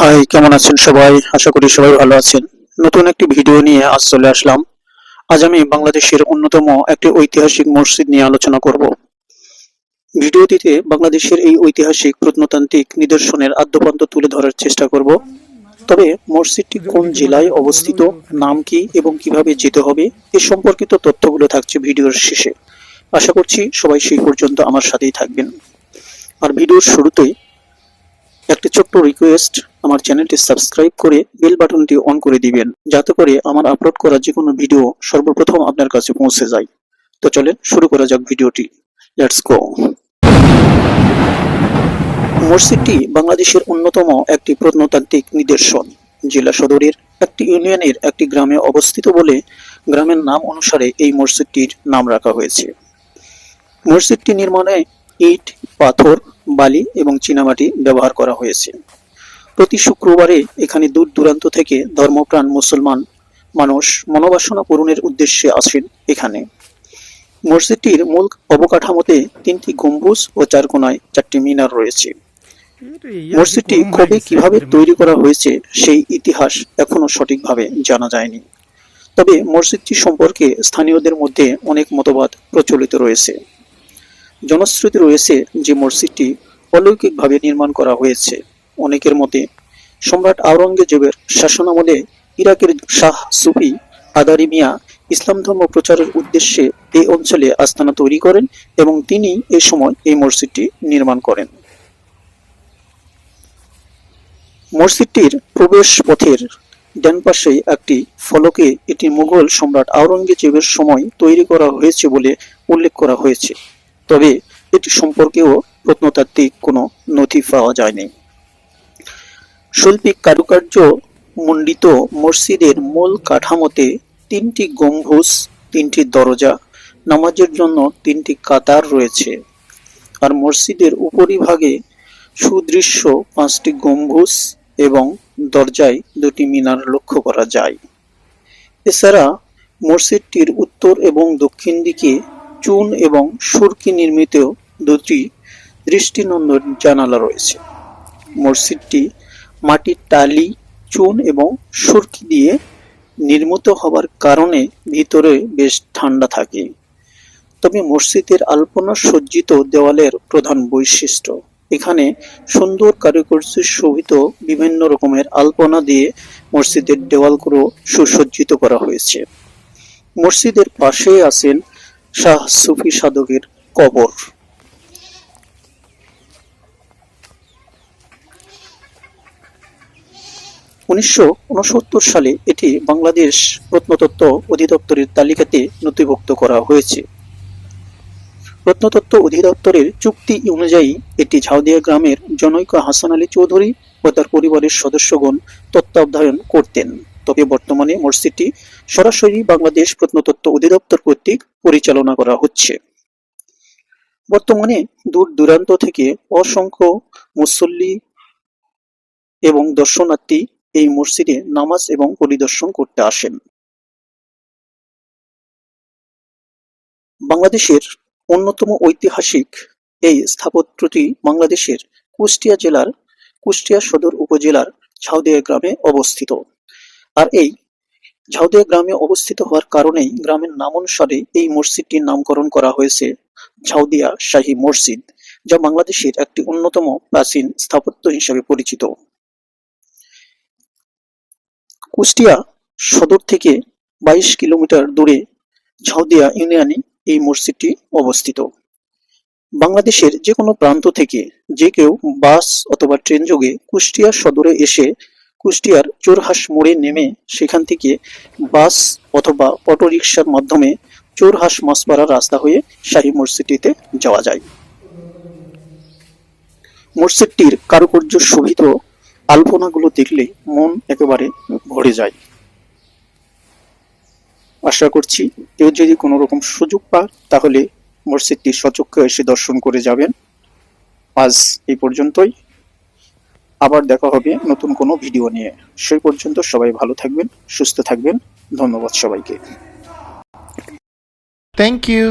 High, কেমন আছেন সবাই? আশা করি সবাই ভালো আছেন। নতুন একটি ভিডিও নিয়ে আজ চলে আসলাম। আজ আমি বাংলাদেশের অন্যতম একটি ঐতিহাসিক মসজিদ নিয়ে আলোচনা করব। ভিডিওটিতে বাংলাদেশের এই ঐতিহাসিক প্রত্নতান্ত্রিক নিদর্শনের আদ্যপ্রান্ত তুলে ধরার চেষ্টা করব। তবে মসজিদটি কোন জেলায় অবস্থিত, নাম কি এবং কিভাবে যেতে হবে এ সম্পর্কিত তথ্যগুলো থাকছে ভিডিওর শেষে। আশা করছি সবাই সেই পর্যন্ত আমার সাথেই থাকবেন। আর ভিডিওর শুরুতেই একটি ছোট্ট রিকোয়েস্ট, আমার চ্যানেলটি সাবস্ক্রাইব করে বেল বাটনটি অন করে দিবেন, যাতে করে আমার আপলোড করা যে কোনো ভিডিও সর্বপ্রথম আপনার কাছে পৌঁছে যায়। তো চলেন শুরু করা যাক ভিডিওটি। Let's go. মসজিদটি বাংলাদেশের অন্যতম একটি প্রত্নতান্ত্রিক নিদর্শন। জেলা সদরের একটি ইউনিয়নের একটি গ্রামে অবস্থিত বলে গ্রামের নাম অনুসারে এই মসজিদটির নাম রাখা হয়েছে। মসজিদটি নির্মাণে ইট, পাথর, বালি এবং চীনামাটি ব্যবহার করা হয়েছে। প্রতি শুক্রবারে এখানে দূর দূরান্ত থেকে ধর্মপ্রাণ মুসলমান মানুষ মনোবাসনা পূরণের উদ্দেশ্যে আসেন এখানে। মসজিদটির মূল অবকাঠামোতে 3টি গম্বুজ ও 4 কোণায় 4টি মিনার রয়েছে। মসজিদটি কবে কিভাবে তৈরি করা হয়েছে সেই ইতিহাস এখনো সঠিকভাবে জানা যায়নি। তবে মসজিদটি সম্পর্কে স্থানীয়দের মধ্যে অনেক মতবাদ প্রচলিত রয়েছে। জনশ্রুতি রয়েছে যে মসজিদটি অলৌকিকভাবে নির্মাণ করা হয়েছে। অনেকের মতে সম্রাট আওরঙ্গজেবের শাসনামলে ইরাকের শাহ সুফি আদারি মিয়া ইসলাম ধর্ম প্রচারের উদ্দেশ্যে এই অঞ্চলে আস্তানা তৈরি করেন এবং তিনি এই সময় এই মসজিদটি নির্মাণ করেন। মসজিদটির প্রবেশ পথের ডান পাশে একটি ফলকে এটি মুঘল সম্রাট আওরঙ্গজেবের সময় তৈরি করা হয়েছে বলে উল্লেখ করা হয়েছে। তবে এটি সম্পর্কেও প্রত্নতাত্ত্বিক কোনো নথি পাওয়া যায়নি। শৈল্পিক কারুকার্য মণ্ডিত মসজিদের মূল কাঠামোতে 3টি গম্বুজ, 3টি দরজা, নামাজের জন্য 3টি কাতার রয়েছে। আর মসজিদের উপরিভাগে সুদৃশ্য 5টি গম্বুজ এবং দরজায় 2টি মিনার লক্ষ্য করা যায়। এছাড়া মসজিদটির উত্তর এবং দক্ষিণ দিকে চুন এবং সুরকি নির্মিত 2টি দৃষ্টিনন্দন জানালা রয়েছে। মসজিদটি মাটির টালি, চুন এবং সুরকি দিয়ে নির্মিত হবার কারণে ভিতরে বেশ ঠান্ডা থাকে। তবে মসজিদের আলপনা সজ্জিত দেওয়ালের প্রধান বৈশিষ্ট্য, এখানে সুন্দর কারুকার্যে শোভিত বিভিন্ন রকমের আলপনা দিয়ে মসজিদের দেওয়ালগুলো সুসজ্জিত করা হয়েছে। মসজিদের পাশে আছেন শাহ সুফি সাধকের কবর। 1969 সালে এটি বাংলাদেশ প্রত্নতত্ত্ব অধিদপ্তরের তালিকাতে নথিভুক্ত করা হয়েছে। প্রত্নতত্ত্ব অধিদপ্তরের চুক্তি অনুযায়ী এটি ঝাউদিয়া গ্রামের জনৈক হাসান আলী চৌধুরী ও তার পরিবারের সদস্যগণ তত্ত্বাবধান করতেন। তবে বর্তমানে মসজিদটি সরাসরি বাংলাদেশ প্রত্নতত্ত্ব অধিদপ্তর কর্তৃক পরিচালনা করা হচ্ছে। বর্তমানে দূর দূরান্ত থেকে অসংখ্য মুসল্লি এবং দর্শনার্থী এই মসজিদে নামাজ এবং পরিদর্শন করতে আসেন। বাংলাদেশের অন্যতম ঐতিহাসিক এই স্থাপত্যটি বাংলাদেশের কুষ্টিয়া জেলার কুষ্টিয়া সদর উপজেলার ঝাউদিয়া গ্রামে অবস্থিত। আর এই ঝাউদিয়া গ্রামে অবস্থিত হওয়ার কারণেই গ্রামের নাম অনুসারে এই মসজিদটির নামকরণ করা হয়েছে ঝাউদিয়া শাহী মসজিদ, যা বাংলাদেশের একটি অন্যতম প্রাচীন স্থাপত্য হিসেবে পরিচিত। কুষ্টিয়া সদর থেকে 22 কিলোমিটার দূরে ঝাউদিয়া ইউনিয়নে এই মসজিদটি অবস্থিত। বাংলাদেশের যে কোনো প্রান্ত থেকে যে কেউ বাস অথবা ট্রেন যোগে কুষ্টিয়া সদরে এসে কুষ্টিয়ার চোরহাঁস মোড়ে নেমে সেখান থেকে বাস অথবা অটোরিকশার মাধ্যমে চোরহাঁস মাছপাড়া রাস্তা হয়ে শাহী মসজিদটিতে যাওয়া যায়। মসজিদটির কারুকার্য শোভিত আলপনাগুলো দেখলে মন একেবারে ভরে যায়। আশা করছি কেউ যদি কোনো রকম সুযোগ পায় তাহলে মসজিদটি সচক্ষে এসে দর্শন করে যাবেন। আজ এই পর্যন্তই, আবার দেখা হবে নতুন কোনো ভিডিও নিয়ে। সেই পর্যন্ত সবাই ভালো থাকবেন, সুস্থ থাকবেন। ধন্যবাদ সবাইকে। Thank you.